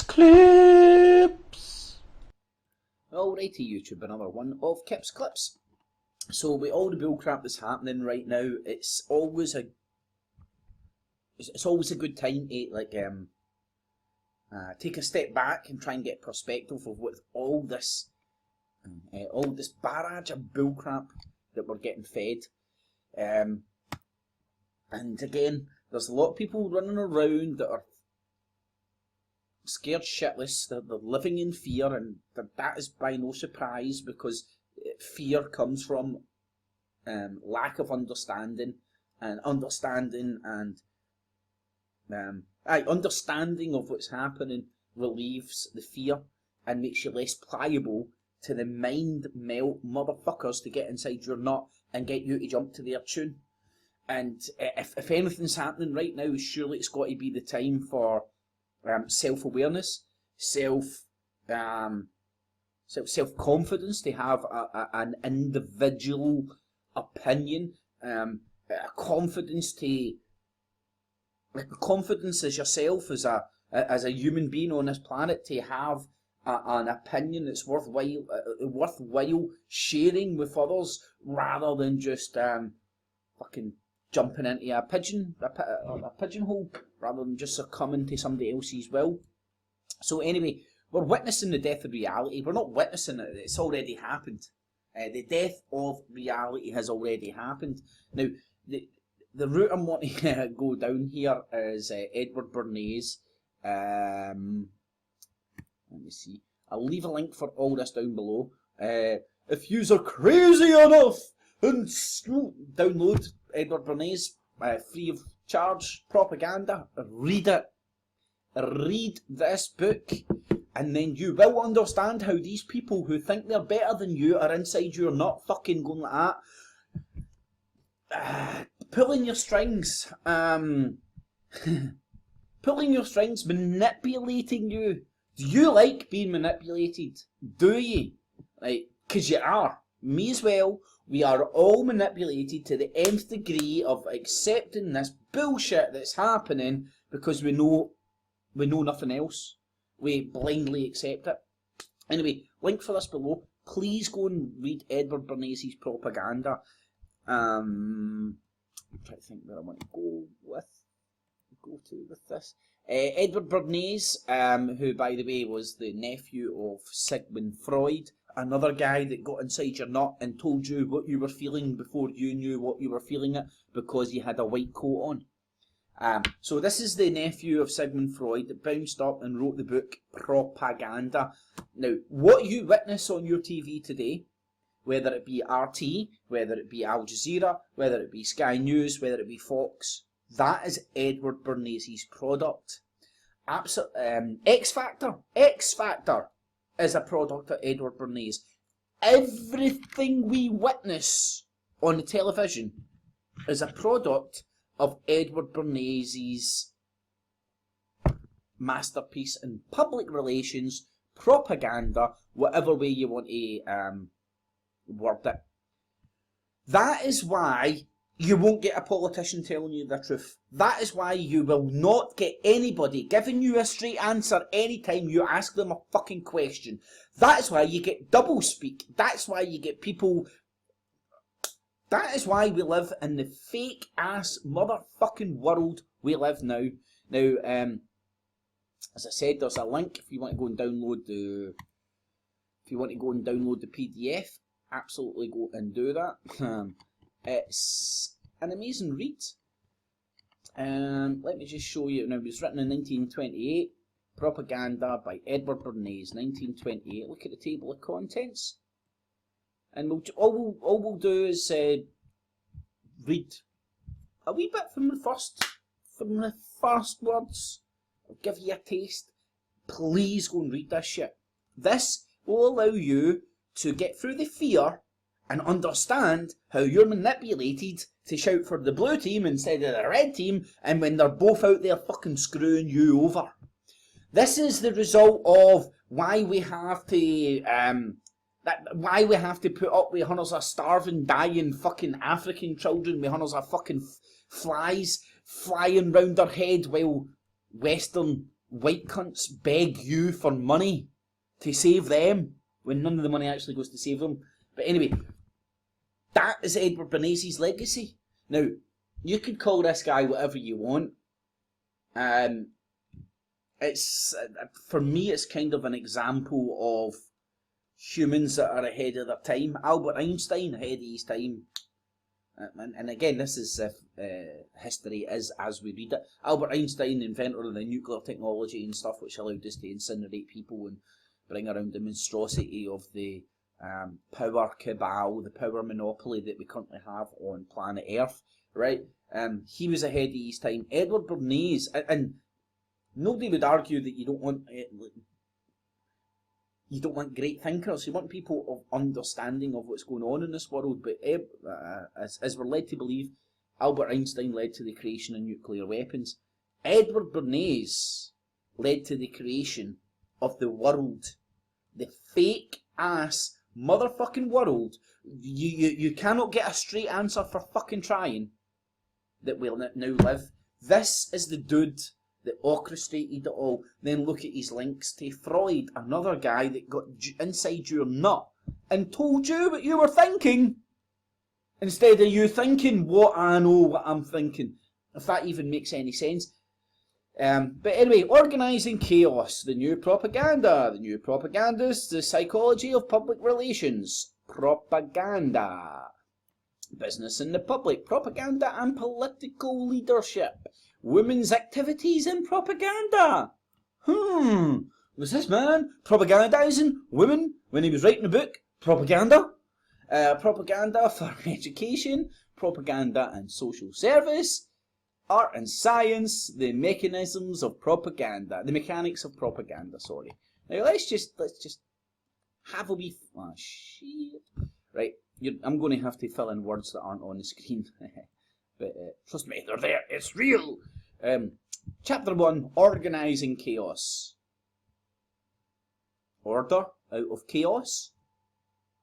Clips. Alrighty, YouTube, another one of Kip's Clips. So with all the bullcrap that's happening right now, it's always a good time to take a step back and try and get perspective of what all this barrage of bullcrap that we're getting fed. And again, there's a lot of people running around that are scared shitless. They're living in fear, and that is by no surprise, because fear comes from lack of understanding of what's happening relieves the fear and makes you less pliable to the mind melt motherfuckers to get inside your nut and get you to jump to their tune. And if anything's happening right now, surely it's got to be the time for self-awareness, self-confidence, to have an individual opinion, confidence as yourself, as a human being on this planet, to have an opinion that's worthwhile sharing with others, rather than just fucking jumping into a pigeonhole, rather than just succumbing to somebody else's will. So anyway, we're witnessing the death of reality. We're not witnessing it, it's already happened. The death of reality has already happened. Now, the route I'm wanting to go down here is Edward Bernays. Let me see. I'll leave a link for all this down below. If yous are crazy enough and download Edward Bernays, free of charge propaganda. Read it. Read this book, and then you will understand how these people who think they're better than you are inside your nut, fucking going like that, pulling your strings, manipulating you. Do you like being manipulated? Do you? Like, 'cause you are. Me as well. We are all manipulated to the nth degree of accepting this bullshit that's happening because we know nothing else. We blindly accept it. Anyway, link for this below. Please go and read Edward Bernays' propaganda. I'm trying to think where I want to go to with this. Edward Bernays, who by the way was the nephew of Sigmund Freud, another guy that got inside your nut and told you what you were feeling before you knew what you were feeling it, because you had a white coat on. So this is the nephew of Sigmund Freud that bounced up and wrote the book Propaganda. Now, what you witness on your TV today, whether it be RT, whether it be Al Jazeera, whether it be Sky News, whether it be Fox, that is Edward Bernays' product. X-Factor is a product of Edward Bernays. Everything we witness on the television is a product of Edward Bernays' masterpiece in public relations, propaganda, whatever way you want to word it. That is why you won't get a politician telling you the truth. That is why you will not get anybody giving you a straight answer anytime you ask them a fucking question. That is why you get doublespeak. That's why you get people... That is why we live in the fake ass motherfucking world we live now. Now, as I said, there's a link if you want to go and download the... PDF, absolutely go and do that. It's an amazing read. Let me just show you. Now, it was written in 1928. Propaganda by Edward Bernays, 1928. Look at the table of contents. And all we'll do is read a wee bit from the first words. I'll give you a taste. Please go and read this shit. This will allow you to get through the fear and understand how you're manipulated to shout for the blue team instead of the red team, and when they're both out there fucking screwing you over. This is the result of why we have to why we have to put up with hundreds of starving, dying fucking African children, with hundreds of fucking flies flying round our head while Western white cunts beg you for money to save them when none of the money actually goes to save them. But anyway, that is Edward Bernays' legacy. Now, you could call this guy whatever you want. It's for me, it's kind of an example of humans that are ahead of their time. Albert Einstein, ahead of his time. And again, this is history is as we read it. Albert Einstein, inventor of the nuclear technology and stuff, which allowed us to incinerate people and bring around the monstrosity of the power cabal, the power monopoly that we currently have on planet Earth, right? He was ahead of his time. Edward Bernays, and nobody would argue that you don't want great thinkers. You want people of understanding of what's going on in this world. But as we're led to believe, Albert Einstein led to the creation of nuclear weapons. Edward Bernays led to the creation of the world. The fake ass motherfucking world. You cannot get a straight answer for fucking trying. That we'll now live. This is the dude that orchestrated it all. Then look at his links to Freud, another guy that got inside your nut and told you what you were thinking, instead of you thinking what I know what I'm thinking. If that even makes any sense. But anyway, organising chaos, the new propaganda. The new propagandist, the psychology of public relations. Propaganda. Business in the public. Propaganda and political leadership. Women's activities in propaganda. Was this man propagandizing women when he was writing a book? Propaganda? Propaganda for education. Propaganda and social service. Art and science. The mechanisms of propaganda. The mechanics of propaganda, sorry. Now let's just have a wee... Oh, shit. Right, I'm going to have to fill in words that aren't on the screen. But trust me, they're there. It's real. Chapter 1, Organising Chaos. Order out of chaos.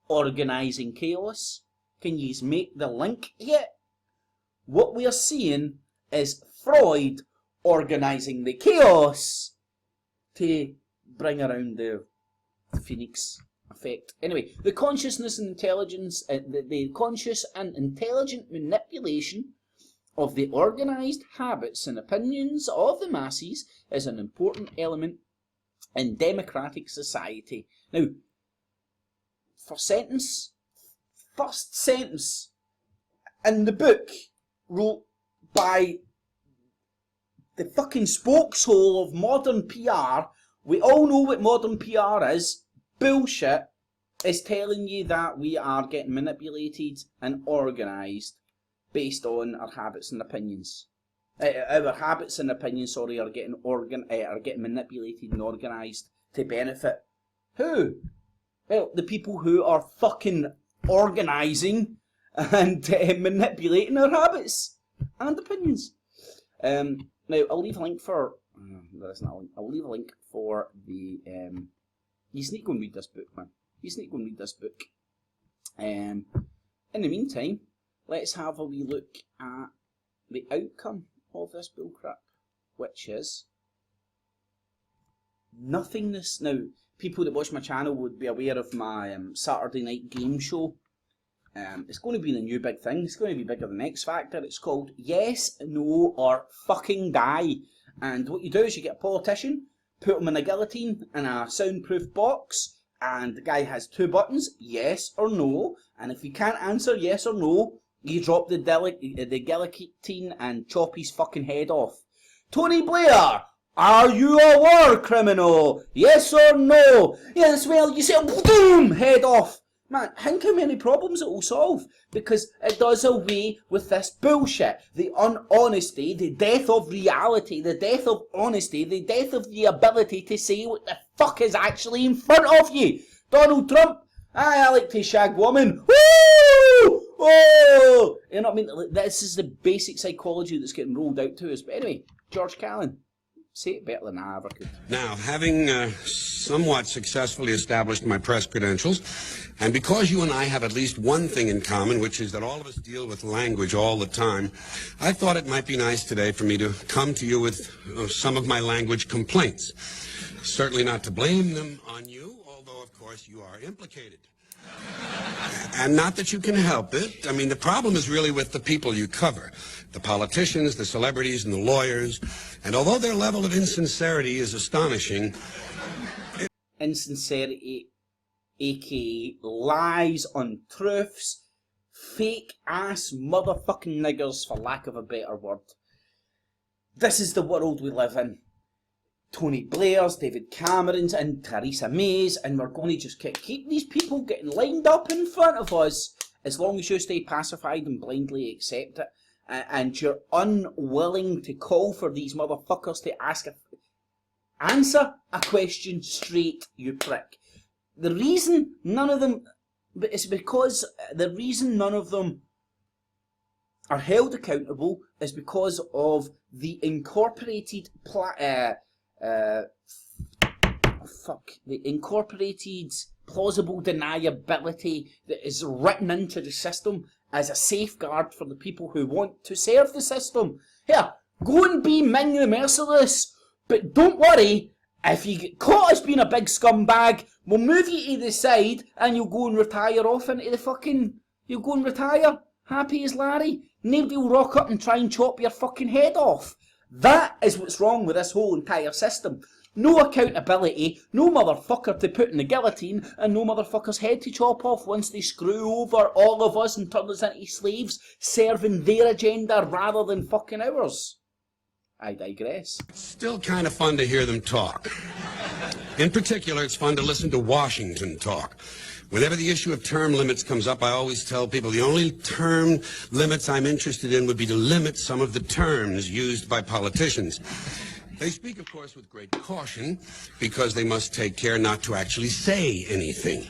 Organising chaos. Can you make the link yet? What we are seeing is Freud organising the chaos to bring around the Phoenix effect. Anyway, the consciousness and intelligence, the conscious and intelligent manipulation of the organised habits and opinions of the masses is an important element in democratic society. Now, first sentence in the book wrote by the fucking spokeshole of modern PR. We all know what modern PR is. Bullshit is telling you that we are getting manipulated and organised based on our habits and opinions. Our habits and opinions, are getting manipulated and organised to benefit who? Well, the people who are fucking organising and manipulating our habits and opinions. Now, I'll leave a link for... there isn't a link. I'll leave a link for the... you just need to go and read this book, man. You just need to go and read this book. In the meantime, let's have a wee look at the outcome of this bullcrap, which is nothingness. Now, people that watch my channel would be aware of my Saturday night game show. It's going to be the new big thing. It's going to be bigger than X Factor. It's called Yes, No, or Fucking Die. And what you do is you get a politician, put him in a guillotine in a soundproof box, and the guy has two buttons, yes or no, and if he can't answer yes or no, you drop the guillotine and chop his fucking head off. Tony Blair, are you a war criminal? Yes or no? Yes, well, you say, boom, head off. Man, think how many problems it will solve, because it does away with this bullshit. The unhonesty, the death of reality, the death of honesty, the death of the ability to say what the fuck is actually in front of you. Donald Trump, I like to shag women. Woo! Oh! You know what I mean? This is the basic psychology that's getting rolled out to us. But anyway, George Callan, say it better than I ever could. Now, having somewhat successfully established my press credentials, and because you and I have at least one thing in common, which is that all of us deal with language all the time, I thought it might be nice today for me to come to you with some of my language complaints. Certainly not to blame them on you, although, of course, you are implicated. And not that you can help it. I mean, the problem is really with the people you cover. The politicians, the celebrities, and the lawyers. And although their level of insincerity is astonishing... Insincerity, aka lies, untruths, fake-ass motherfucking niggers, for lack of a better word. This is the world we live in. Tony Blair's, David Cameron's, and Theresa May's, and we're going to just keep these people getting lined up in front of us as long as you stay pacified and blindly accept it, and you're unwilling to call for these motherfuckers to answer a question straight, you prick. The reason none of them, it's because the reason none of them are held accountable is because of the incorporated the incorporated plausible deniability that is written into the system as a safeguard for the people who want to serve the system. Here, go and be Ming the Merciless, but don't worry, if you get caught as being a big scumbag, we'll move you to the side and you'll go and retire off into the fucking... You'll go and retire, happy as Larry. Nobody will rock up and try and chop your fucking head off. That is what's wrong with this whole entire system. No accountability, no motherfucker to put in the guillotine, and no motherfucker's head to chop off once they screw over all of us and turn us into slaves, serving their agenda rather than fucking ours. I digress. Still kind of fun to hear them talk. In particular, it's fun to listen to Washington talk. Whenever the issue of term limits comes up, I always tell people the only term limits I'm interested in would be to limit some of the terms used by politicians. They speak, of course, with great caution because they must take care not to actually say anything.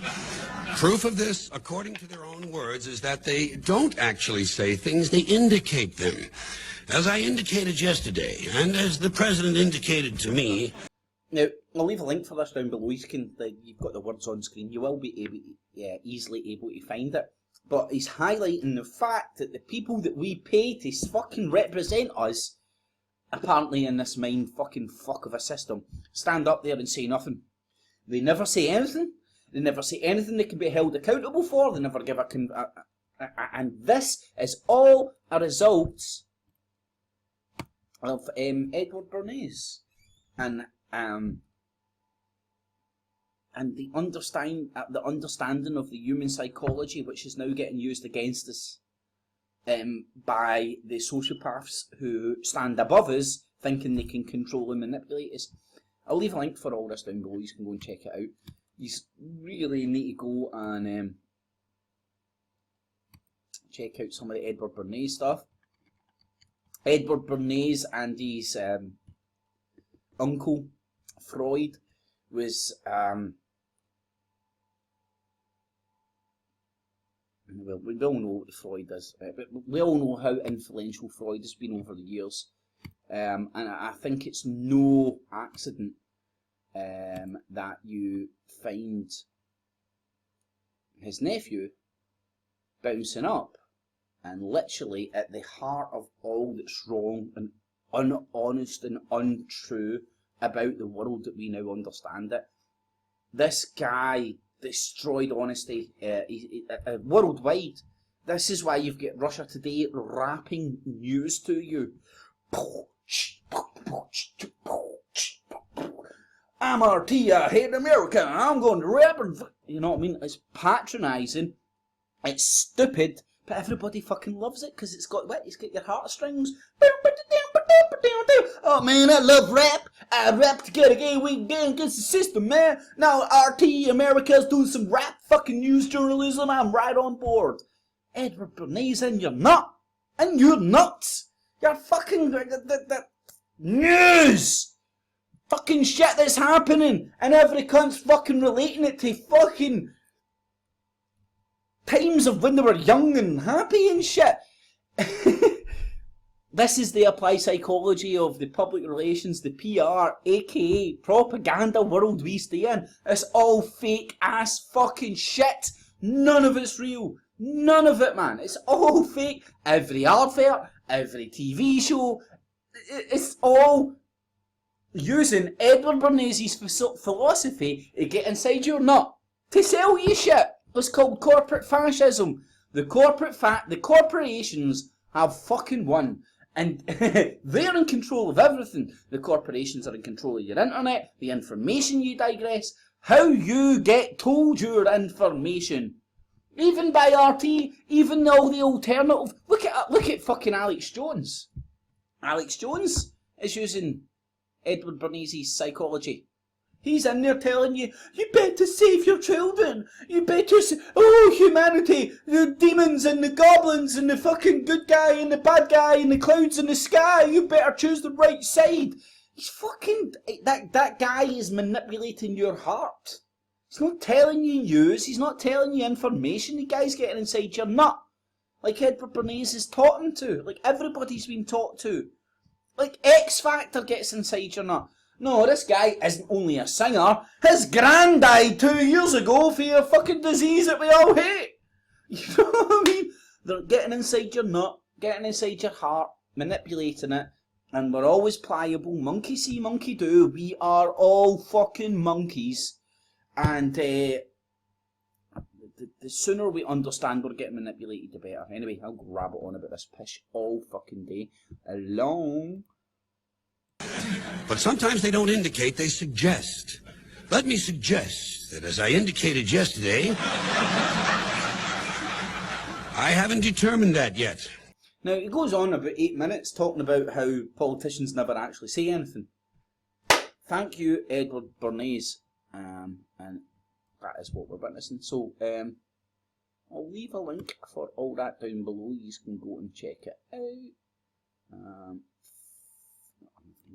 Proof of this, according to their own words, is that they don't actually say things, they indicate them. As I indicated yesterday, and as the president indicated to me... Now, I'll leave a link for this down below. You've got the words on screen. You will be easily able to find it. But he's highlighting the fact that the people that we pay to fucking represent us, apparently in this mind fucking fuck of a system, stand up there and say nothing. They never say anything. They never say anything they can be held accountable for. They never give and this is all a result of Edward Bernays and the understanding of the human psychology, which is now getting used against us by the sociopaths who stand above us, thinking they can control and manipulate us. I'll leave a link for all this down below. You can go and check it out. You really need to go and check out some of the Edward Bernays stuff. Edward Bernays and his uncle Freud was well, we all know what Freud is, but we all know how influential Freud has been over the years, and I think it's no accident that you find his nephew bouncing up and literally at the heart of all that's wrong and unhonest and untrue about the world that we now understand it. This guy destroyed honesty worldwide. This is why you've got Russia Today rapping news to you. I'm RT, I hate America, I'm going to rap and... You know what I mean? It's patronising, it's stupid, but everybody fucking loves it because it's got your heartstrings. Oh man, I love rap. I rap to get a gay week down against the system, man. Now RT America's doing some rap fucking news journalism. I'm right on board. Edward Bernays, and you're not. And you're nuts. You're fucking... the news! Fucking shit that's happening. And every cunt's fucking relating it to fucking... times of when they were young and happy and shit. This is the applied psychology of the public relations, the PR, aka propaganda world we stay in. It's all fake ass fucking shit. None of it's real. None of it, man. It's all fake. Every advert, every TV show, it's all using Edward Bernays' philosophy to get inside your nut to sell you shit. It's called corporate fascism. The corporations have fucking won. And they're in control of everything. The corporations are in control of your internet, the information you digress, how you get told your information. Even by RT, even all the alternative. Look at fucking Alex Jones. Alex Jones is using Edward Bernays' psychology. He's in there telling you, you better save your children. You better humanity, the demons and the goblins and the fucking good guy and the bad guy and the clouds in the sky. You better choose the right side. He's fucking, that guy is manipulating your heart. He's not telling you news. He's not telling you information. The guy's getting inside your nut. Like Edward Bernays is taught him to. Like everybody's been taught to. Like X-Factor gets inside your nut. No, this guy isn't only a singer. His gran died 2 years ago for a fucking disease that we all hate. You know what I mean? They're getting inside your nut, getting inside your heart, manipulating it, and we're always pliable. Monkey see, monkey do. We are all fucking monkeys. And the sooner we understand we're getting manipulated, the better. Anyway, I'll grab it on about this pish all fucking day long. But sometimes they don't indicate, they suggest. Let me suggest that, as I indicated yesterday, I haven't determined that yet. Now, it goes on about 8 minutes talking about how politicians never actually say anything. Thank you, Edward Bernays. And that is what we're witnessing. So, I'll leave a link for all that down below. You can go and check it out.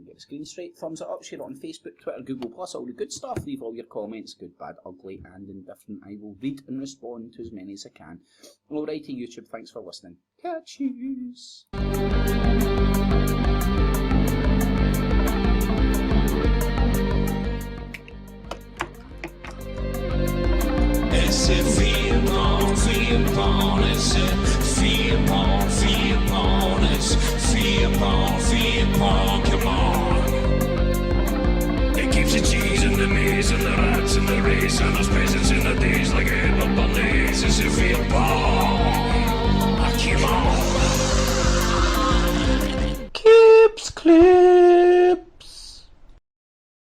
Get the screen straight, thumbs it up, share it on Facebook, Twitter, Google+, all the good stuff. Leave all your comments, good, bad, ugly and indifferent. I will read and respond to as many as I can. Alrighty YouTube, thanks for listening. Catch yous. F.E.A.R, F.E.A.R, F.E.A.R, F.E.A.R, come on. It keeps the cheese and the maize and the rats and the race and those peasants in the days like Edward Bernays. It's F.E.A.R.